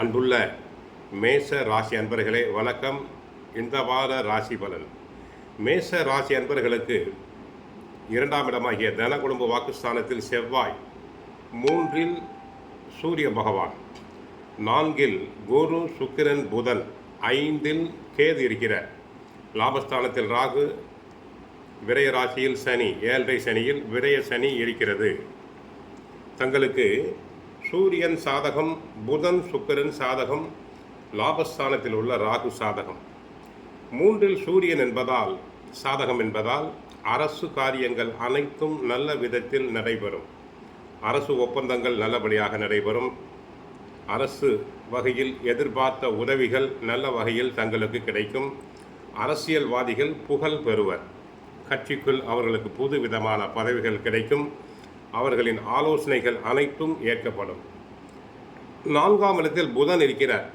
அன்புள்ள மேச ராசி அன்பர்களே வணக்கம். இந்த வார ராசி பலன். மேச ராசி அன்பர்களுக்கு 2ஆம் இடமாகிய தன குடும்ப வாக்குஸ்தானத்தில் செவ்வாய், 3இல் சூரிய பகவான், 4இல் குரு சுக்கிரன் புதன், 5இல் கேது இருக்கிறார். லாபஸ்தானத்தில் ராகு, விரய ராசியில் சனி, 7.5 சனியில் விரய சனி இருக்கிறது. தங்களுக்கு சூரியன் சாதகம், புதன் சுக்கிரன் சாதகம், லாபஸ்தானத்தில் உள்ள ராகு சாதகம். 3இல் சூரியன் என்பதால் சாதகம் என்பதால் அரசு காரியங்கள் அனைத்தும் நல்ல விதத்தில் நடைபெறும். அரசு ஒப்பந்தங்கள் நல்லபடியாக நடைபெறும். அரசு வகையில் எதிர்பார்த்த உதவிகள் நல்ல வகையில் தங்களுக்கு கிடைக்கும். அரசியல்வாதிகள் புகழ் பெறுவர். கட்சிக்குள் அவர்களுக்கு புது விதமான பதவிகள் கிடைக்கும். அவர்களின் ஆலோசனைகள் அனைத்தும் ஏற்கப்படும். 4ஆம் இடத்தில் புதன் இருக்கிறார்.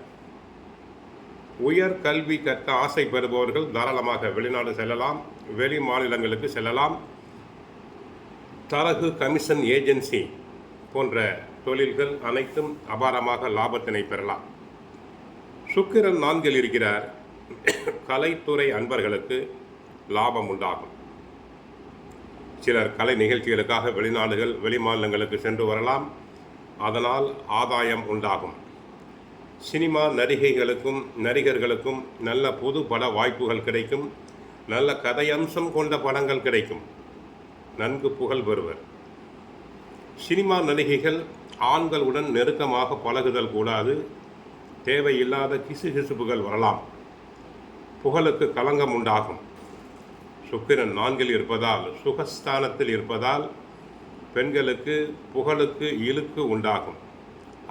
உயர் கல்வி கற்க ஆசை பெறுபவர்கள் தாராளமாக வெளிநாடு செல்லலாம், வெளி மாநிலங்களுக்கு செல்லலாம். தரகு, கமிஷன், ஏஜென்சி போன்ற தொழில்கள் அனைத்தும் அபாரமாக லாபத்தினை பெறலாம். சுக்கிரன் 4இல் இருக்கிறார். கலைத்துறை அன்பர்களுக்கு லாபம் உண்டாகும். சிலர் கலை நிகழ்ச்சிகளுக்காக வெளிநாடுகள், வெளி மாநிலங்களுக்கு சென்று வரலாம். அதனால் ஆதாயம் உண்டாகும். சினிமா நடிகைகளுக்கும் நடிகர்களுக்கும் நல்ல புது பட வாய்ப்புகள் கிடைக்கும். நல்ல கதையம்சம் கொண்ட படங்கள் கிடைக்கும். நன்கு புகழ் பெறுவர். சினிமா நடிகைகள் ஆண்களுடன் நெருக்கமாக பழகுதல் கூடாது. தேவையில்லாத கிசுகிசுப்புகள் வரலாம். புகழுக்கு களங்கம் உண்டாகும். சுக்கிரன் 4இல் இருப்பதால், சுகஸ்தானத்தில் இருப்பதால் பெண்களுக்கு புகழுக்கு இழுக்கு உண்டாகும்.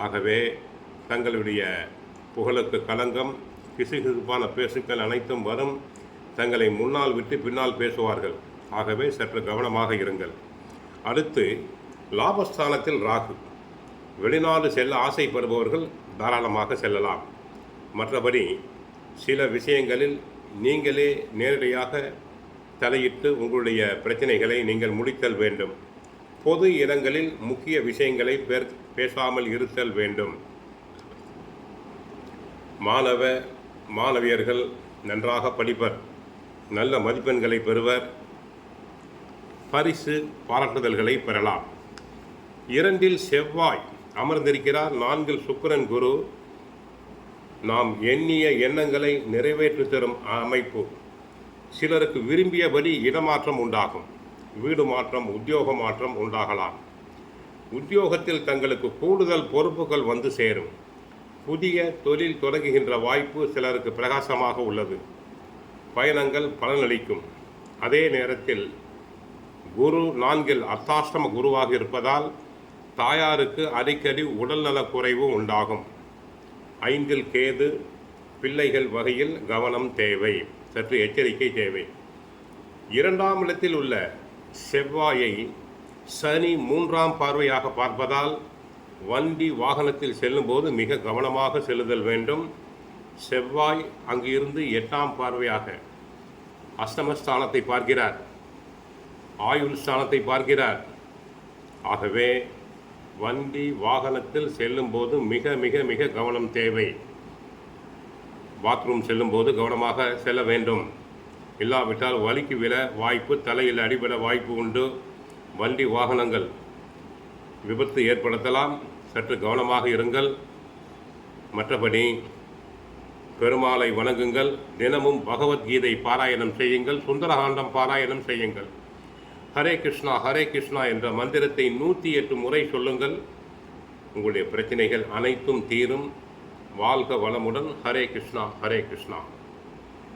ஆகவே தங்களுடைய புகழுக்கு களங்கம், கிசுகிசுப்பான பேசுக்கள் அனைத்தும் வரும். தங்களை முன்னால் விட்டு பின்னால் பேசுவார்கள். ஆகவே சற்று கவனமாக இருங்கள். அடுத்து லாபஸ்தானத்தில் ராகு. வெளிநாடு செல்ல ஆசைப்படுபவர்கள் தாராளமாக செல்லலாம். மற்றபடி சில விஷயங்களில் நீங்களே நேரடியாக தலையிட்டு உங்களுடைய பிரச்சனைகளை நீங்கள் முடித்தல் வேண்டும். பொது இடங்களில் முக்கிய விஷயங்களை பேசாமல் இருத்தல் வேண்டும். மாணவியர்கள் நன்றாக படிப்பர். நல்ல மதிப்பெண்களை பெறுவர். பரிசு பாராட்டுதல்களை பெறலாம். 2இல் செவ்வாய் அமர்ந்திருக்கிறார். 4இல் சுக்கிரன் குரு. நாம் எண்ணிய எண்ணங்களை நிறைவேற்றி தரும் அமைப்பு. சிலருக்கு விரும்பியபடி இடமாற்றம் உண்டாகும். வீடு மாற்றம், உத்தியோக மாற்றம் உண்டாகலாம். உத்தியோகத்தில் தங்களுக்கு கூடுதல் பொறுப்புகள் வந்து சேரும். புதிய தொழில் தொடங்குகின்ற வாய்ப்பு சிலருக்கு பிரகாசமாக உள்ளது. பயணங்கள் பலனளிக்கும். அதே நேரத்தில் குரு 4இல் அர்த்தாஷ்டம குருவாக இருப்பதால் தாயாருக்கு அடிக்கடி உடல்நலக் குறைவு உண்டாகும். 5இல் கேது. பிள்ளைகள் வகையில் கவனம் தேவை. சற்று எச்சரிக்கை தேவை. 2ஆம் இடத்தில் உள்ள செவ்வாயை சனி 3ஆம் பார்வையாக பார்ப்பதால் வண்டி வாகனத்தில் செல்லும்போது மிக கவனமாக செல்லுதல் வேண்டும். செவ்வாய் அங்கு இருந்து 8ஆம் பார்வையாக அஷ்டமஸ்தானத்தை பார்க்கிறார். ஆயுள் ஸ்தானத்தை பார்க்கிறார். ஆகவே வண்டி வாகனத்தில் செல்லும்போது மிக மிக மிக கவனம் தேவை. பாத்ரூம் செல்லும்போது கவனமாக செல்ல வேண்டும். இல்லாவிட்டால் வலிக்கு விழ வாய்ப்பு, தலையில் அடிபட வாய்ப்பு உண்டு. வண்டி வாகனங்கள் விபத்து ஏற்படுத்தலாம். சற்று கவனமாக இருங்கள். மற்றபடி பெருமாளை வணங்குங்கள். தினமும் பகவத்கீதை பாராயணம் செய்யுங்கள். சுந்தரகாண்டம் பாராயணம் செய்யுங்கள். ஹரே கிருஷ்ணா ஹரே கிருஷ்ணா என்ற மந்திரத்தை 108 முறை சொல்லுங்கள். உங்களுடைய பிரச்சனைகள் அனைத்தும் தீரும். வாழ்க வளமுடன். ஹரே கிருஷ்ணா ஹரே கிருஷ்ணா.